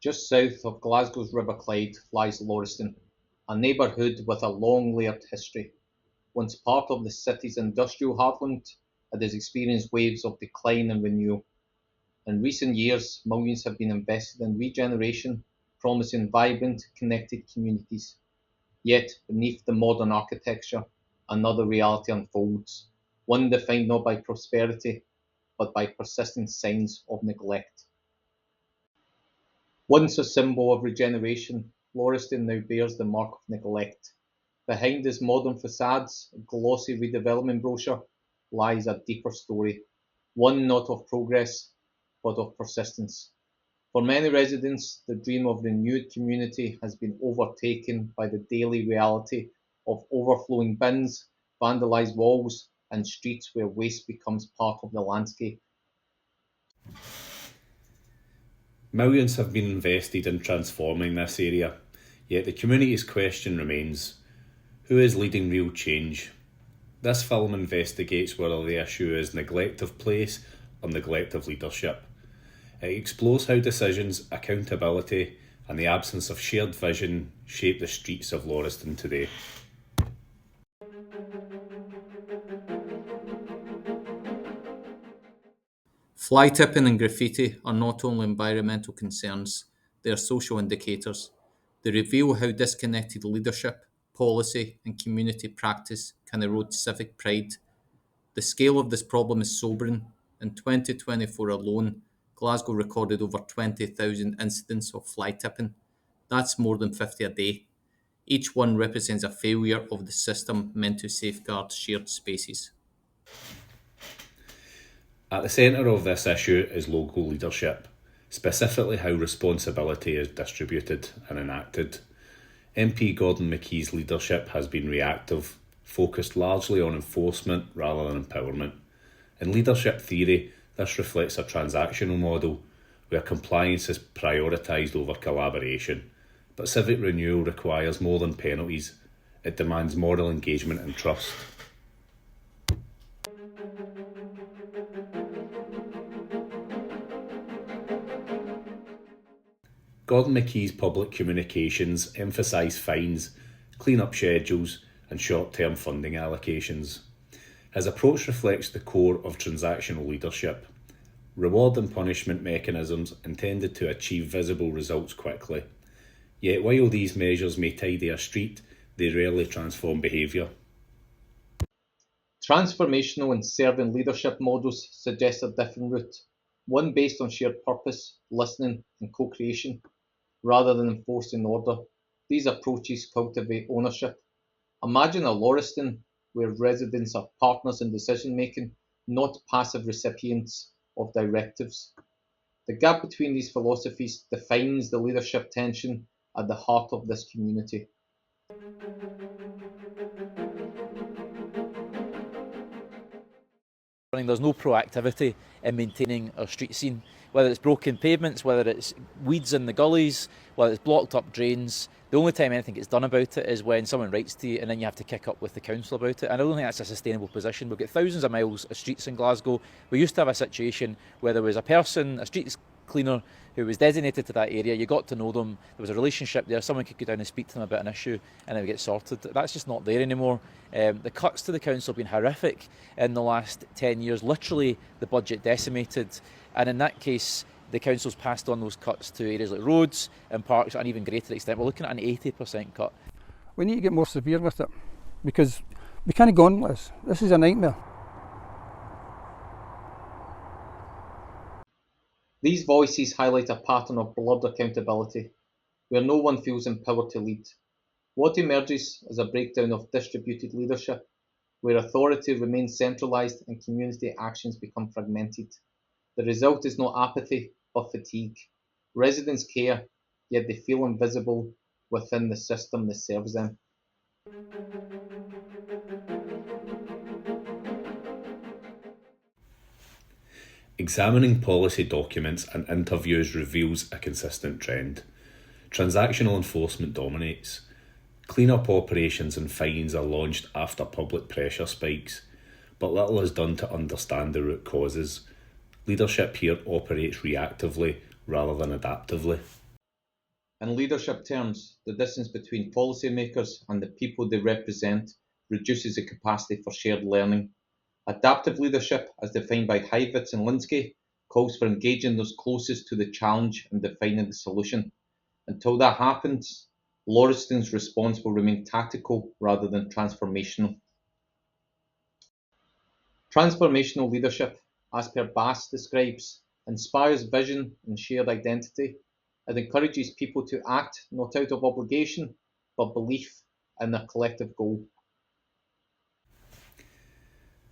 Just south of Glasgow's River Clyde lies Laurieston, a neighbourhood with a long layered history. Once part of the city's industrial heartland, it has experienced waves of decline and renewal. In recent years, millions have been invested in regeneration, promising vibrant, connected communities. Yet, beneath the modern architecture, another reality unfolds, one defined not by prosperity, but by persistent signs of neglect. Once a symbol of regeneration, Laurieston now bears the mark of neglect. Behind its modern facades, glossy redevelopment brochure, lies a deeper story, one not of progress, but of persistence. For many residents, the dream of renewed community has been overtaken by the daily reality of overflowing bins, vandalised walls, and streets where waste becomes part of the landscape. Millions have been invested in transforming this area, yet the community's question remains: who is leading real change? This film investigates whether the issue is neglect of place or neglect of leadership. It explores how decisions, accountability, and the absence of shared vision shape the streets of Laurieston today. Fly tipping and graffiti are not only environmental concerns, they are social indicators. They reveal how disconnected leadership, policy, and community practice can erode civic pride. The scale of this problem is sobering. In 2024 alone, Glasgow recorded over 20,000 incidents of fly tipping. That's more than 50 a day. Each one represents a failure of the system meant to safeguard shared spaces. At the centre of this issue is local leadership, specifically how responsibility is distributed and enacted. MP Gordon McKee's leadership has been reactive, focused largely on enforcement rather than empowerment. In leadership theory, this reflects a transactional model where compliance is prioritised over collaboration. But civic renewal requires more than penalties. It demands moral engagement and trust. Gordon McKee's public communications emphasise fines, clean-up schedules and short-term funding allocations. His approach reflects the core of transactional leadership: reward and punishment mechanisms intended to achieve visible results quickly. Yet while these measures may tidy a street, they rarely transform behaviour. Transformational and servant leadership models suggest a different route, one based on shared purpose, listening and co-creation, rather than enforcing order. These approaches cultivate ownership. Imagine a Laurieston where residents are partners in decision making, not passive recipients of directives. The gap between these philosophies defines the leadership tension at the heart of this community. There's no proactivity in maintaining our street scene, whether it's broken pavements, whether it's weeds in the gullies, whether it's blocked up drains. The only time anything gets done about it is when someone writes to you and then you have to kick up with the council about it. And I don't think that's a sustainable position. We've got thousands of miles of streets in Glasgow. We used to have a situation where there was a person, a street cleaner, who was designated to that area. You got to know them, there was a relationship there, someone could go down and speak to them about an issue and it would get sorted. That's just not there anymore. The cuts to the council have been horrific in the last 10 years, literally the budget decimated, and in that case the council's passed on those cuts to areas like roads and parks at an even greater extent. We're looking at an 80% cut. We need to get more severe with it because we can't go on with this. This is a nightmare. These voices highlight a pattern of blurred accountability, where no one feels empowered to lead. What emerges is a breakdown of distributed leadership, where authority remains centralised and community actions become fragmented. The result is not apathy, but fatigue. Residents care, yet they feel invisible within the system that serves them. Examining policy documents and interviews reveals a consistent trend. Transactional enforcement dominates. Clean-up operations and fines are launched after public pressure spikes, but little is done to understand the root causes. Leadership here operates reactively rather than adaptively. In leadership terms, the distance between policymakers and the people they represent reduces the capacity for shared learning. Adaptive leadership, as defined by Heifetz and Linsky, calls for engaging those closest to the challenge and defining the solution. Until that happens, Laurieston's response will remain tactical rather than transformational. Transformational leadership, as Per Bass describes, inspires vision and shared identity. It encourages people to act not out of obligation, but belief in a collective goal.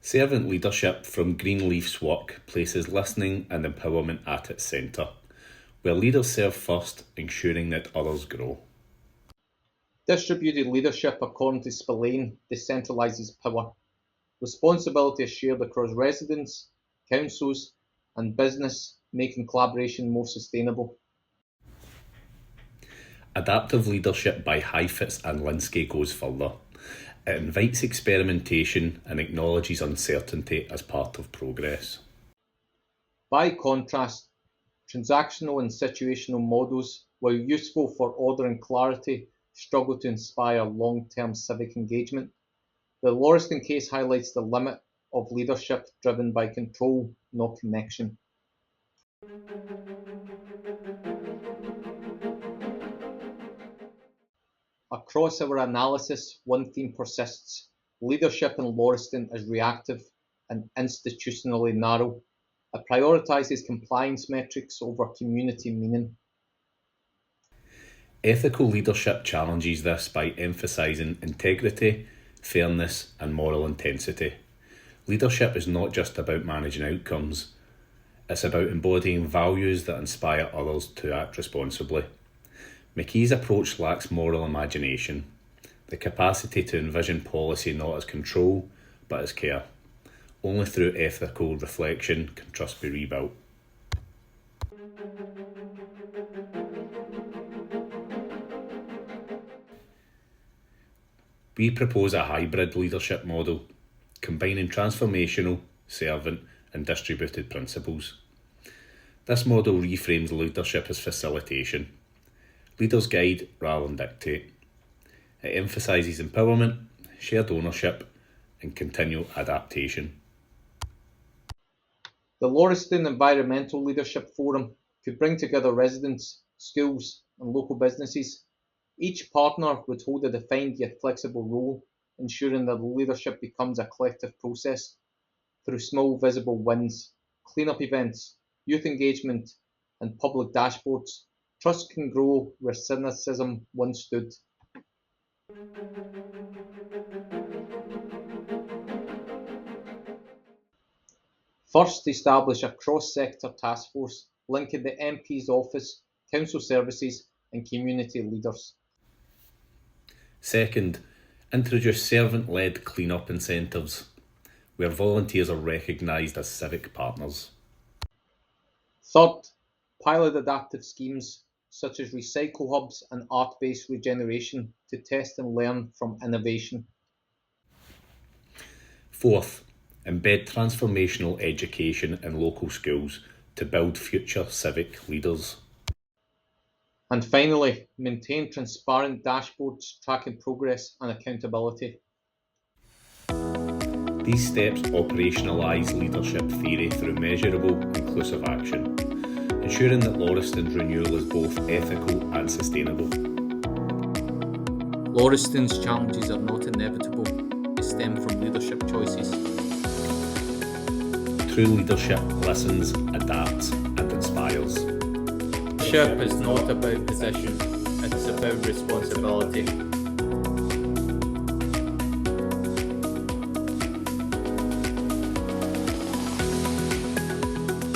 Servant leadership from Greenleaf's work places listening and empowerment at its centre, where leaders serve first, ensuring that others grow. Distributed leadership, according to Spillane, decentralises power. Responsibility is shared across residents, councils, and business, making collaboration more sustainable. Adaptive leadership by Heifetz and Linsky goes further. It invites experimentation and acknowledges uncertainty as part of progress. By contrast, transactional and situational models, while useful for order and clarity, struggle to inspire long-term civic engagement. The Laurieston case highlights the limit of leadership driven by control, not connection. Across our analysis, one theme persists. Leadership in Laurieston is reactive and institutionally narrow. It prioritises compliance metrics over community meaning. Ethical leadership challenges this by emphasising integrity, fairness and moral intensity. Leadership is not just about managing outcomes, it's about embodying values that inspire others to act responsibly. McKee's approach lacks moral imagination, the capacity to envision policy not as control, but as care. Only through ethical reflection can trust be rebuilt. We propose a hybrid leadership model, combining transformational, servant and distributed principles. This model reframes leadership as facilitation. Leaders guide rather than dictate. It emphasises empowerment, shared ownership and continual adaptation. The Laurieston Environmental Leadership Forum could bring together residents, schools and local businesses. Each partner would hold a defined yet flexible role, ensuring that leadership becomes a collective process. Through small visible wins, clean-up events, youth engagement and public dashboards, trust can grow where cynicism once stood. First, establish a cross-sector task force linking the MP's office, council services and community leaders. Second, introduce servant-led clean-up incentives, where volunteers are recognised as civic partners. Third, pilot adaptive schemes such as recycle hubs and art-based regeneration to test and learn from innovation. Fourth, embed transformational education in local schools to build future civic leaders. And finally, maintain transparent dashboards tracking progress and accountability. These steps operationalise leadership theory through measurable, inclusive action, ensuring that Laurieston's renewal is both ethical and sustainable. Laurieston's challenges are not inevitable, they stem from leadership choices. True leadership listens, adapts and inspires. Leadership is not about position, it's about responsibility.